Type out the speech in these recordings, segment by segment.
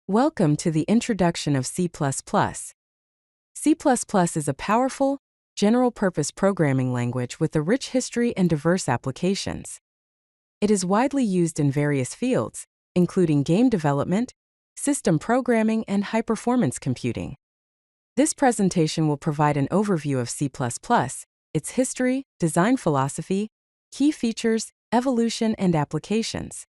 Welcome to the introduction of C++. C++ is a powerful, general-purpose programming language with a rich history and diverse applications. It is widely used in various fields, including game development, system programming, and high-performance computing. This presentation will provide an overview of C++, its history, design philosophy, key features, evolution, and applications.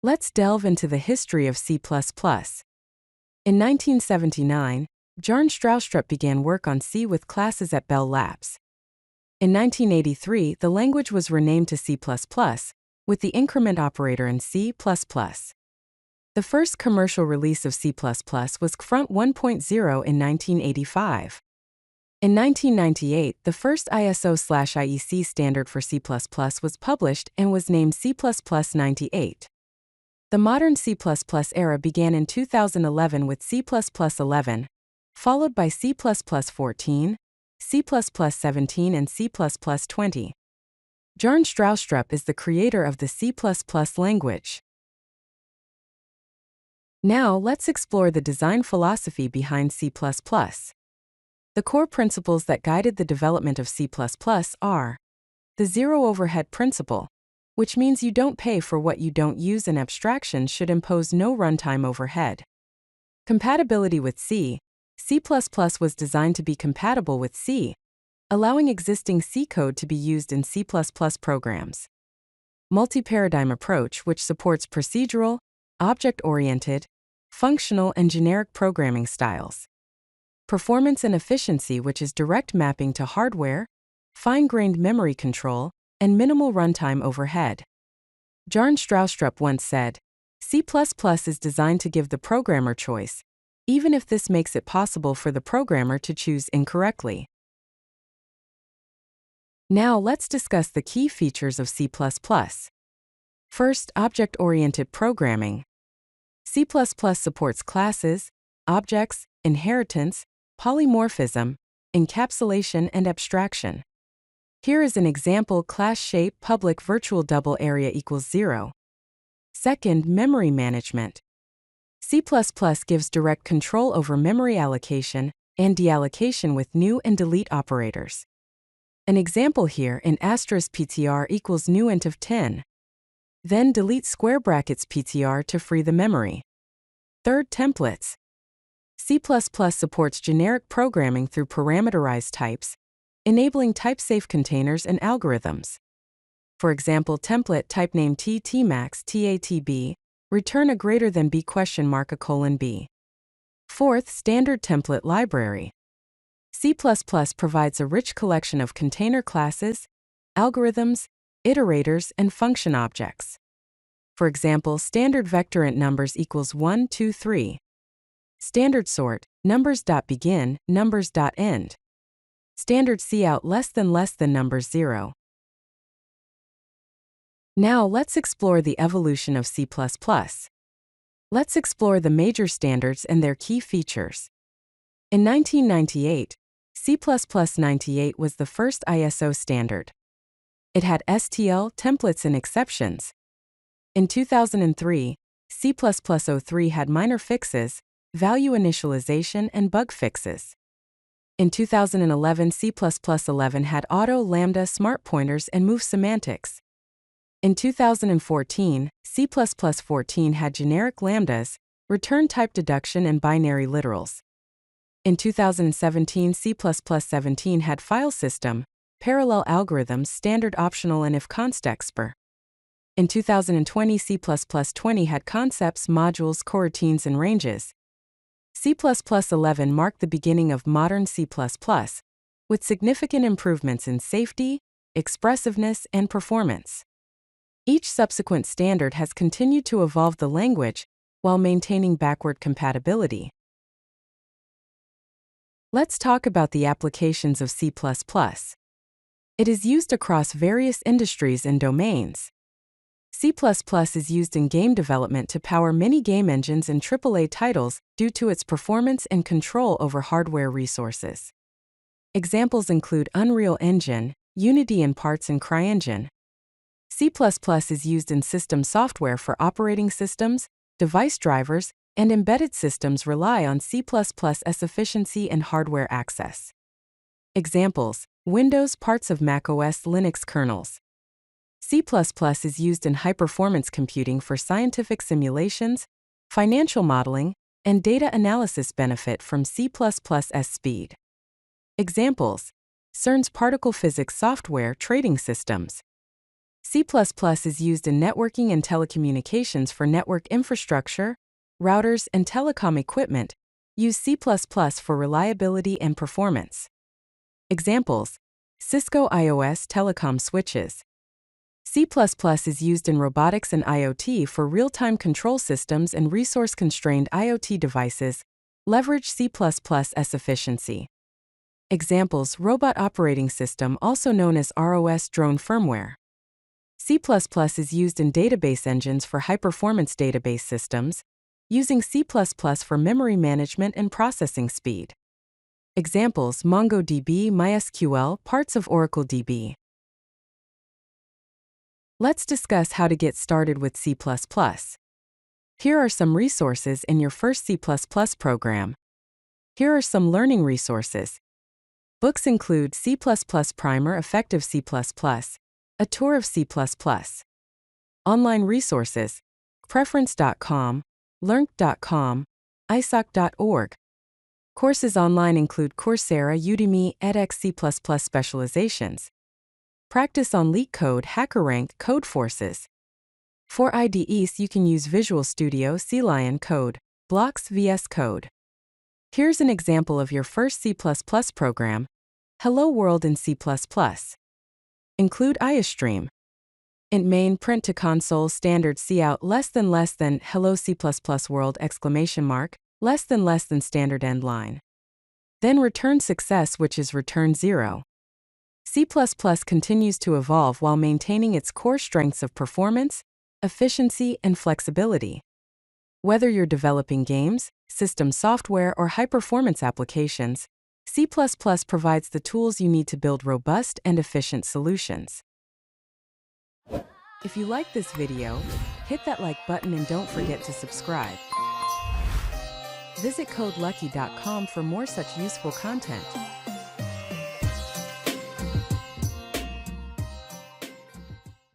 Let's delve into the history of C++. In 1979, Bjarne Stroustrup began work on C with classes at Bell Labs. In 1983, the language was renamed to C++, with the increment operator in C++. The first commercial release of C++ was Front 1.0 in 1985. In 1998, the first ISO/IEC standard for C++ was published and was named C++ 98. The modern C++ era began in 2011 with C++ 11, followed by C++ 14, C++ 17, and C++ 20. Bjarne Stroustrup is the creator of the C++ language. Now let's explore the design philosophy behind C++. The core principles that guided the development of C++ are the zero overhead principle, which means you don't pay for what you don't use, and abstraction should impose no runtime overhead. Compatibility with C. C++ was designed to be compatible with C, allowing existing C code to be used in C++ programs. Multi-paradigm approach, which supports procedural, object-oriented, functional, and generic programming styles. Performance and efficiency, which is direct mapping to hardware, fine-grained memory control, and minimal runtime overhead. Bjarne Stroustrup once said, C++ is designed to give the programmer choice, even if this makes it possible for the programmer to choose incorrectly. Now let's discuss the key features of C++. First, object-oriented programming. C++ supports classes, objects, inheritance, polymorphism, encapsulation, and abstraction. Here is an example: class shape public virtual double area equals 0. Second, memory management. C++ gives direct control over memory allocation and deallocation with new and delete operators. An example here in *ptr equals new int of 10. Then delete square brackets ptr to free the memory. Third, templates. C++ supports generic programming through parameterized types, enabling type-safe containers and algorithms. For example, template type name tmax tatb, return a greater than b $b. Fourth, standard template library. C++ provides a rich collection of container classes, algorithms, iterators, and function objects. For example, standard vector int numbers equals 1, 2, 3. Standard sort, numbers.begin, numbers.end. Standard cout less than numbers 0. Now let's explore the evolution of C++. Let's explore the major standards and their key features. In 1998, C++ 98 was the first ISO standard. It had STL, templates, and exceptions. In 2003, C++ 03 had minor fixes, value initialization, and bug fixes. In 2011, C++ 11 had auto, lambda, smart pointers, and move semantics. In 2014, C++ 14 had generic lambdas, return type deduction, and binary literals. In 2017, C++ 17 had file system, parallel algorithms, standard optional, and if constexpr. In 2020, C++ 20 had concepts, modules, coroutines, and ranges. C++ 11 marked the beginning of modern C++, with significant improvements in safety, expressiveness, and performance. Each subsequent standard has continued to evolve the language while maintaining backward compatibility. Let's talk about the applications of C++. It is used across various industries and domains. C++ is used in game development to power many game engines and AAA titles due to its performance and control over hardware resources. Examples include Unreal Engine, Unity in parts, and CryEngine. C++ is used in system software for operating systems, device drivers, and embedded systems rely on C++'s efficiency and hardware access. Examples: Windows, parts of macOS, Linux kernels. C++ is used in high-performance computing for scientific simulations, financial modeling, and data analysis. Benefit from C++'s speed. Examples: CERN's particle physics software, trading systems. C++ is used in networking and telecommunications for network infrastructure, routers, and telecom equipment. Use C++ for reliability and performance. Examples: Cisco iOS telecom switches. C++ is used in robotics and IoT for real-time control systems and resource-constrained IoT devices. Leverage C++'s efficiency. Examples: Robot operating system, also known as ROS drone firmware. C++ is used in database engines for high-performance database systems, using C++ for memory management and processing speed. Examples: MongoDB, MySQL, parts of Oracle DB. Let's discuss how to get started with C++. Here are some resources in your first C++ program. Here are some learning resources. Books include C++ Primer, Effective C++, A Tour of C++. Online resources: preference.com, learnc.com, isoc.org. Courses online include Coursera, Udemy, edX. C++ specializations. Practice on LeetCode, HackerRank, Codeforces. For IDEs, you can use Visual Studio, CLion Code, Blocks, VS Code. Here's an example of your first C++ program. Hello World in C++. Include IOStream. Int main, print to console, standard cout, hello C++ world, ! Standard end line. Then return success, which is return 0. C++ continues to evolve while maintaining its core strengths of performance, efficiency, and flexibility. Whether you're developing games, system software, or high-performance applications, C++ provides the tools you need to build robust and efficient solutions. If you like this video, hit that like button and don't forget to subscribe. Visit codelucky.com for more such useful content.